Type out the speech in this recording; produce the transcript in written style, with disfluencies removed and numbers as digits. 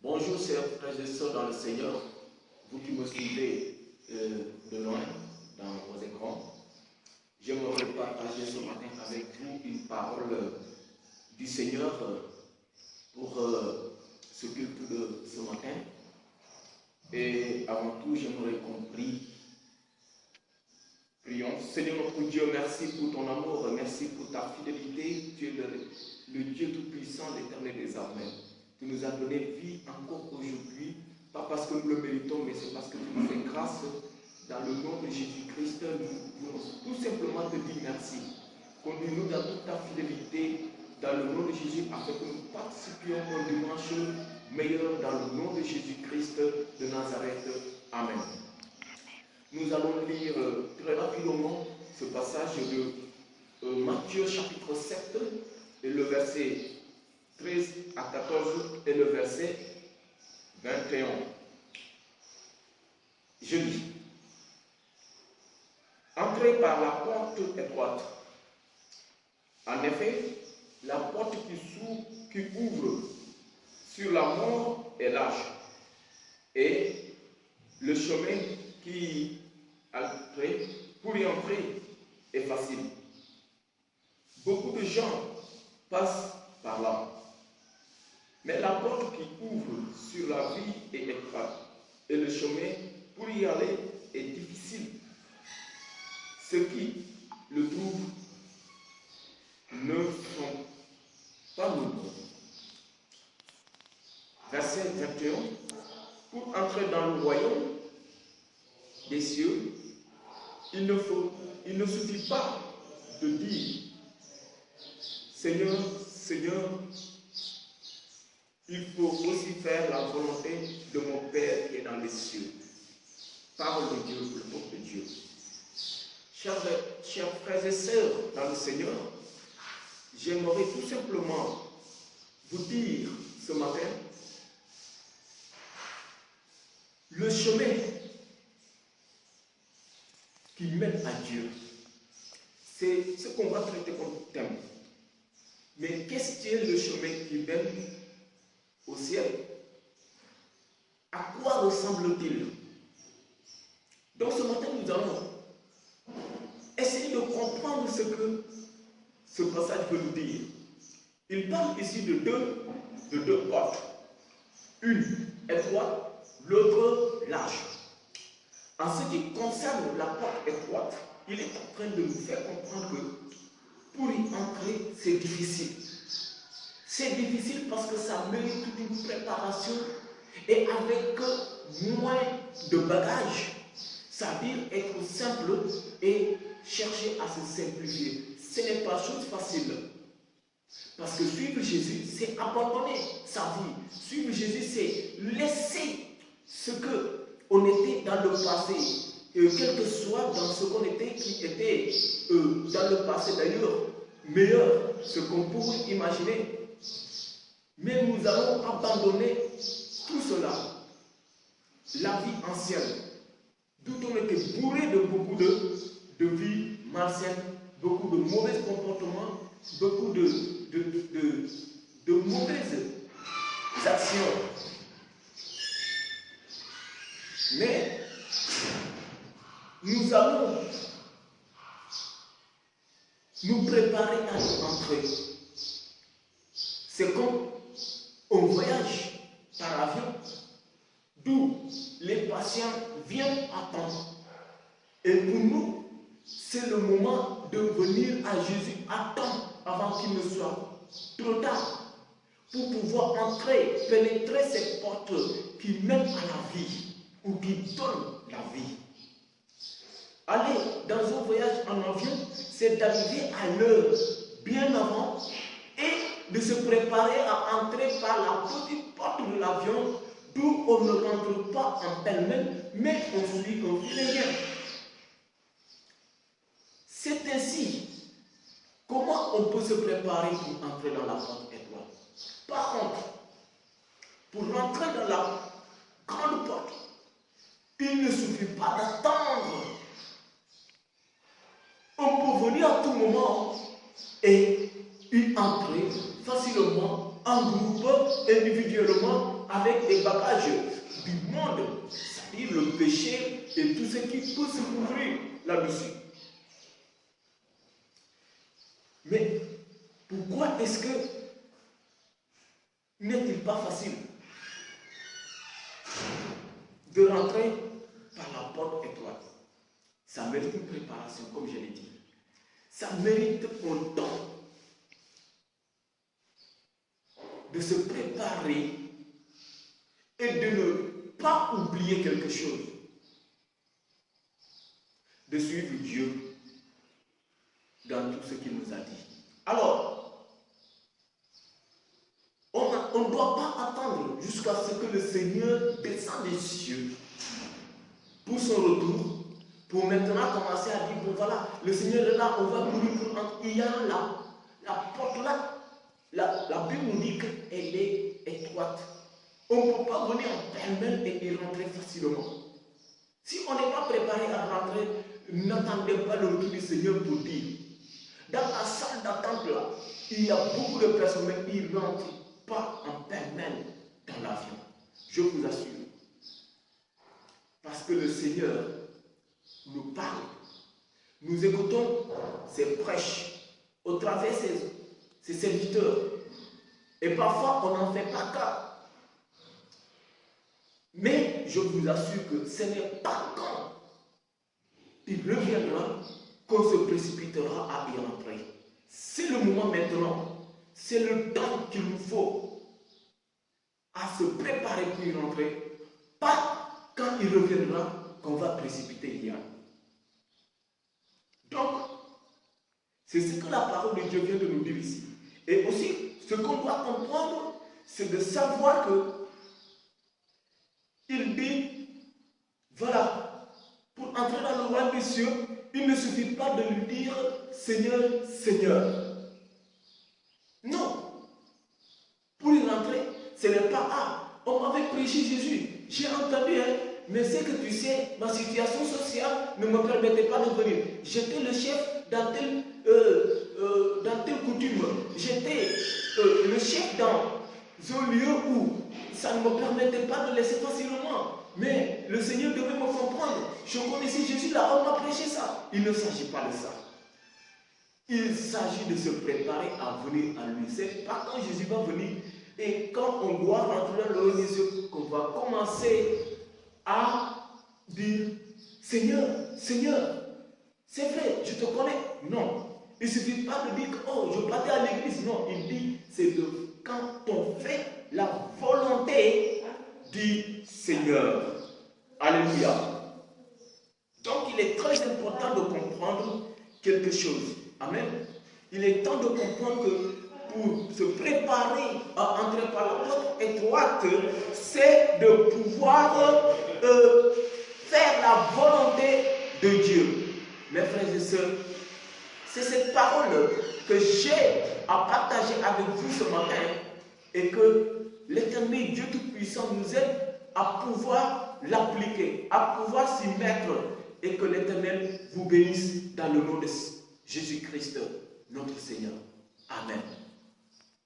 Bonjour, chers frères et sœurs dans le Seigneur, vous qui me suivez de loin dans vos écrans. J'aimerais partager ce matin avec vous une parole du Seigneur pour ce culte de ce matin. Et avant tout, j'aimerais qu'on prie. Prions. Seigneur notre Dieu, merci pour ton amour, merci pour ta fidélité. Tu es le Dieu tout-puissant, l'éternel des armées. Tu nous as donné vie encore aujourd'hui, pas parce que nous le méritons, mais c'est parce que tu nous fais grâce. Dans le nom de Jésus-Christ, nous voulons tout simplement te dire merci. Conduis-nous dans toute ta fidélité, dans le nom de Jésus, afin que nous participions au dimanche meilleur, dans le nom de Jésus-Christ de Nazareth. Amen. Nous allons lire très rapidement ce passage de Matthieu chapitre 7 et le verset 13 à 14 et le verset 21. Je lis. Entrez par la porte étroite. En effet, la porte qui ouvre sur la mort est large et le chemin pour y entrer est facile. Beaucoup de gens passent par là. Mais la porte qui ouvre sur la vie est étroite et le chemin pour y aller est difficile. Ceux qui le trouvent ne sont pas nombreux. Verset 21. Pour entrer dans le royaume des cieux, il ne suffit pas de dire Seigneur, Seigneur, il faut aussi faire la volonté de mon Père qui est dans les cieux. Parole de Dieu, le peuple de Dieu. Chers frères et sœurs dans le Seigneur, j'aimerais tout simplement vous dire ce matin, le chemin qui mène à Dieu, c'est ce qu'on va traiter comme thème. Mais qu'est-ce qui est le chemin qui mène au ciel? À quoi ressemble-t-il? Donc ce matin, nous allons essayer de comprendre ce que ce passage veut nous dire. Il parle ici de deux portes. Une étroite, l'autre large. En ce qui concerne la porte étroite, il est en train de nous faire comprendre que pour y entrer, c'est difficile. C'est difficile parce que ça mérite toute une préparation et avec moins de bagages. C'est-à-dire être simple et chercher à se simplifier. Ce n'est pas chose facile. Parce que suivre Jésus, c'est abandonner sa vie. Suivre Jésus, c'est laisser ce qu'on était dans le passé. Quel que soit dans ce qu'on était, qui était dans le passé d'ailleurs, meilleur, ce qu'on pourrait imaginer. Mais nous allons abandonner tout cela. La vie ancienne, d'où on était bourré de beaucoup de vie malsaine, beaucoup de mauvais comportements, beaucoup de mauvaises actions. Mais nous allons nous préparer à y entrer. C'est comme on voyage par avion, d'où les patients viennent attendre. Et pour nous, c'est le moment de venir à Jésus à temps avant qu'il ne soit trop tard, pour pouvoir entrer, pénétrer ces portes qui mènent à la vie ou qui donnent la vie. Aller dans un voyage en avion, c'est d'arriver à l'heure, bien avant, et de se préparer à entrer par la petite porte de l'avion, d'où on ne rentre pas en pêle-mêle, mais on suit un filet. C'est ainsi. Comment on peut se préparer pour entrer dans la porte étroite? Par contre, pour rentrer dans la grande porte, il ne suffit pas d'attendre. On peut venir à tout moment et y entrer facilement, en groupe, individuellement, avec des bagages du monde, c'est-à-dire le péché et tout ce qui peut se couvrir là-dessus. Mais pourquoi est-ce que n'est-il pas facile de rentrer par la porte étroite? Ça mérite une préparation, comme je l'ai dit. Ça mérite un temps de se préparer et de ne pas oublier quelque chose. De suivre Dieu dans tout ce qu'il nous a dit. Alors, on ne doit pas attendre jusqu'à ce que le Seigneur descende des cieux pour son retour, pour maintenant commencer à dire, bon voilà, le Seigneur est là, on va courir pour entrer. Il y a la porte là. La Bible nous dit qu'elle est étroite. On ne peut pas venir en pêle-mêle et y rentrer facilement. Si on n'est pas préparé à rentrer, n'attendez pas le retour du Seigneur pour dire. Dans la salle d'attente là, il y a beaucoup de personnes, mais ils ne rentrent pas en pêle-mêle dans l'avion. Je vous assure. Parce que le Seigneur nous parle. Nous écoutons ses prêches au travers ses serviteurs. Et parfois, on n'en fait pas cas. Mais je vous assure que ce n'est pas quand il reviendra qu'on se précipitera à y rentrer. C'est le moment maintenant. C'est le temps qu'il nous faut à se préparer pour y rentrer. Pas quand il reviendra qu'on va précipiter y aller. Donc, c'est ce que la parole de Dieu vient de nous dire ici. Et aussi, ce qu'on doit comprendre, c'est de savoir que il dit, voilà, pour entrer dans le royaume des cieux, il ne suffit pas de lui dire Seigneur, Seigneur. Non. Pour y rentrer, ce n'est pas on m'avait prêché Jésus. J'ai entendu, mais c'est que tu sais, ma situation sociale ne me permettait pas de venir. J'étais le chef dans telle coutume. J'étais le chef dans un lieu où ça ne me permettait pas de laisser facilement. Mais le Seigneur devait me comprendre. Je connaissais Jésus là, on m'a prêché ça. Il ne s'agit pas de ça. Il s'agit de se préparer à venir à lui. C'est pas quand Jésus va venir et quand on doit rentrer dans le royaume des cieux qu'on va commencer à dire Seigneur, Seigneur, c'est vrai, je te connais. Non. Il ne suffit pas de dire que oh, je partais à l'église. Non, il dit c'est quand on fait la volonté du Seigneur. Alléluia. Donc il est très important de comprendre quelque chose. Amen. Il est temps de comprendre que pour se préparer à entrer par la porte étroite, c'est de pouvoir faire la volonté de Dieu. Mes frères et sœurs, c'est cette parole que j'ai à partager avec vous ce matin et que l'Éternel Dieu Tout-Puissant nous aide à pouvoir l'appliquer, à pouvoir s'y mettre et que l'Éternel vous bénisse dans le nom de Jésus-Christ, notre Seigneur. Amen.